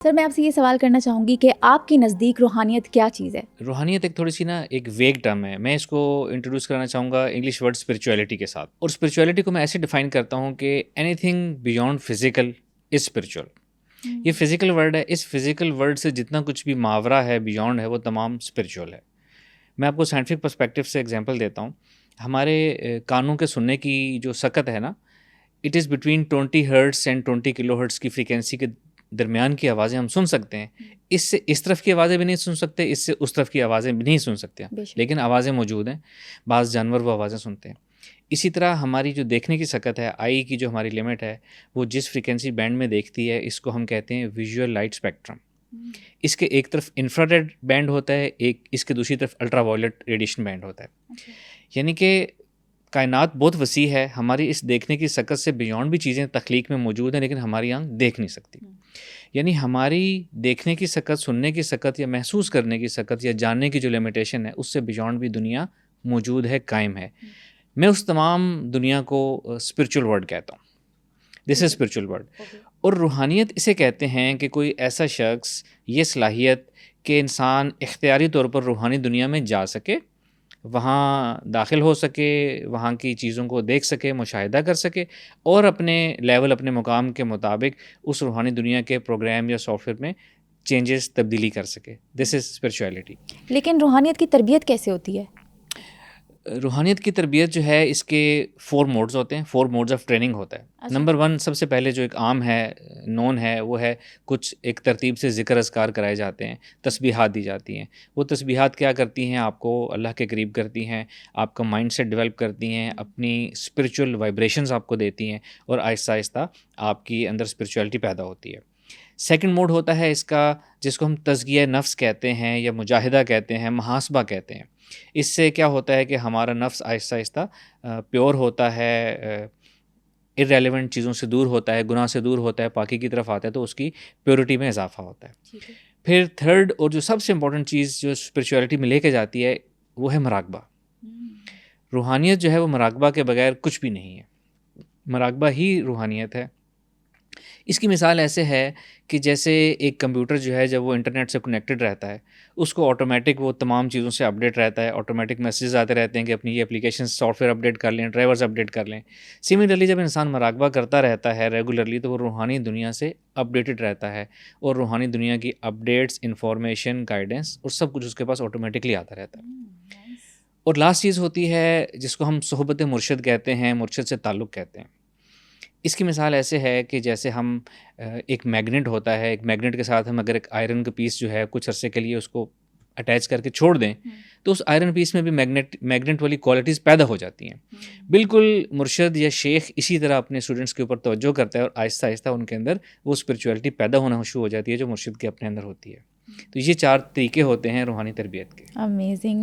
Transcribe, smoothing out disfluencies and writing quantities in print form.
سر میں آپ سے یہ سوال کرنا چاہوں گی کہ آپ کے نزدیک روحانیت کیا چیز ہے؟ روحانیت ایک تھوڑی سی ایک ویگ ٹرم ہے. میں اس کو انٹروڈیوس کرنا چاہوں گا انگلش ورڈ اسپرچویلٹی کے ساتھ. اور اسپرچویلٹی کو میں ایسے ڈیفائن کرتا ہوں کہ اینی تھنگ بیونڈ فزیکل از اسپرچوئل. یہ فزیکل ورڈ ہے. اس فزیکل ورڈ سے جتنا کچھ بھی ماورا ہے، بیونڈ ہے، وہ تمام اسپرچوئل ہے. میں آپ کو سائنٹیفک پرسپیکٹیو سے ایگزامپل دیتا ہوں. ہمارے کانوں کے سننے کی جو سکت ہے نا، it is between 20 hertz and 20 kilo hertz کی فریکوینسی کے درمیان کی آوازیں ہم سن سکتے ہیں. اس سے اس طرف کی آوازیں بھی نہیں سن سکتے، اس سے اس طرف کی آوازیں بھی نہیں سن سکتے، لیکن آوازیں موجود ہیں. بعض جانور وہ آوازیں سنتے ہیں. اسی طرح ہماری جو دیکھنے کی سکت ہے، آئی کی جو ہماری لمٹ ہے، وہ جس فریکوینسی بینڈ میں دیکھتی ہے، اس کو ہم کہتے ہیں ویژول لائٹ اسپیکٹرم. اس کے ایک طرف انفراریڈ بینڈ ہوتا ہے، ایک اس کے دوسری طرف الٹرا وائلٹ ریڈیشن بینڈ ہوتا ہے. یعنی کہ کائنات بہت وسیع ہے. ہماری اس دیکھنے کی سکت سے بیونڈ بھی چیزیں تخلیق میں موجود ہیں، لیکن ہماری آنکھ دیکھ نہیں سکتی. یعنی ہماری دیکھنے کی سکت، سننے کی سکت یا محسوس کرنے کی سکت یا جاننے کی جو لمیٹیشن ہے، اس سے بیونڈ بھی دنیا موجود ہے، قائم ہے. میں اس تمام دنیا کو اسپرچول ورلڈ کہتا ہوں. دس از اسپرچول ورلڈ. اور روحانیت اسے کہتے ہیں کہ کوئی ایسا شخص، یہ صلاحیت کہ انسان اختیاری طور پر روحانی دنیا میں جا سکے، وہاں داخل ہو سکے، وہاں کی چیزوں کو دیکھ سکے، مشاہدہ کر سکے، اور اپنے لیول، اپنے مقام کے مطابق اس روحانی دنیا کے پروگرام یا سافٹ ویئر میں چینجز، تبدیلی کر سکے. دس از اسپرچویلٹی. لیکن روحانیت کی تربیت کیسے ہوتی ہے؟ روحانیت کی تربیت جو ہے، اس کے 4 موڈز ہوتے ہیں. 4 موڈز آف ٹریننگ ہوتا ہے. نمبر 1 سب سے پہلے جو ایک عام ہے، نون ہے، وہ ہے کچھ ایک ترتیب سے ذکر اذکار کرائے جاتے ہیں، تسبیحات دی جاتی ہیں. وہ تسبیحات کیا کرتی ہیں؟ آپ کو اللہ کے قریب کرتی ہیں، آپ کا مائنڈ سیٹ ڈیولپ کرتی ہیں، اپنی اسپرچول وائبریشنز آپ کو دیتی ہیں، اور آہستہ آہستہ آپ کی اندر اسپرچویلٹی پیدا ہوتی ہے. سیکنڈ موڈ ہوتا ہے اس کا، جس کو ہم تزکیہ نفس کہتے ہیں، یا مجاہدہ کہتے ہیں، محاسبہ کہتے ہیں. اس سے کیا ہوتا ہے کہ ہمارا نفس آہستہ آہستہ پیور ہوتا ہے، ارریلیونٹ چیزوں سے دور ہوتا ہے، گناہ سے دور ہوتا ہے، پاکی کی طرف آتا ہے، تو اس کی پیورٹی میں اضافہ ہوتا ہے. پھر تھرڈ اور جو سب سے امپورٹنٹ چیز جو اسپرچویلٹی میں لے کے جاتی ہے، وہ ہے مراقبہ. روحانیت جو ہے وہ مراقبہ کے بغیر کچھ بھی نہیں ہے. مراقبہ ہی روحانیت ہے. اس کی مثال ایسے ہے کہ جیسے ایک کمپیوٹر جو ہے، جب وہ انٹرنیٹ سے کنیکٹڈ رہتا ہے، اس کو آٹومیٹک وہ تمام چیزوں سے اپڈیٹ رہتا ہے، آٹومیٹک میسیجز آتے رہتے ہیں کہ اپنی یہ اپلیکیشن سافٹ ویئر اپڈیٹ کر لیں، ڈرائیورز اپڈیٹ کر لیں. سملرلی جب انسان مراقبہ کرتا رہتا ہے ریگولرلی، تو وہ روحانی دنیا سے اپڈیٹڈ رہتا ہے، اور روحانی دنیا کی اپڈیٹس، انفارمیشن، گائیڈنس اور سب کچھ اس کے پاس آٹومیٹکلی آتا رہتا ہے. اور لاسٹ چیز ہوتی ہے جس کو ہم صحبت مرشد کہتے ہیں، مرشد سے تعلق کہتے ہیں. اس کی مثال ایسے ہے کہ جیسے ہم ایک میگنیٹ ہوتا ہے، ایک میگنیٹ کے ساتھ ہم اگر ایک آئرن کا پیس جو ہے کچھ عرصے کے لیے اس کو اٹیچ کر کے چھوڑ دیں، تو اس آئرن پیس میں بھی میگنیٹ والی کوالٹیز پیدا ہو جاتی ہیں. بالکل مرشد یا شیخ اسی طرح اپنے اسٹوڈنٹس کے اوپر توجہ کرتا ہے، اور آہستہ آہستہ ان کے اندر وہ اسپرچویلٹی پیدا ہونا شروع ہو جاتی ہے جو مرشد کے اپنے اندر ہوتی ہے. تو یہ 4 طریقے ہوتے ہیں روحانی تربیت کے. امیزنگ.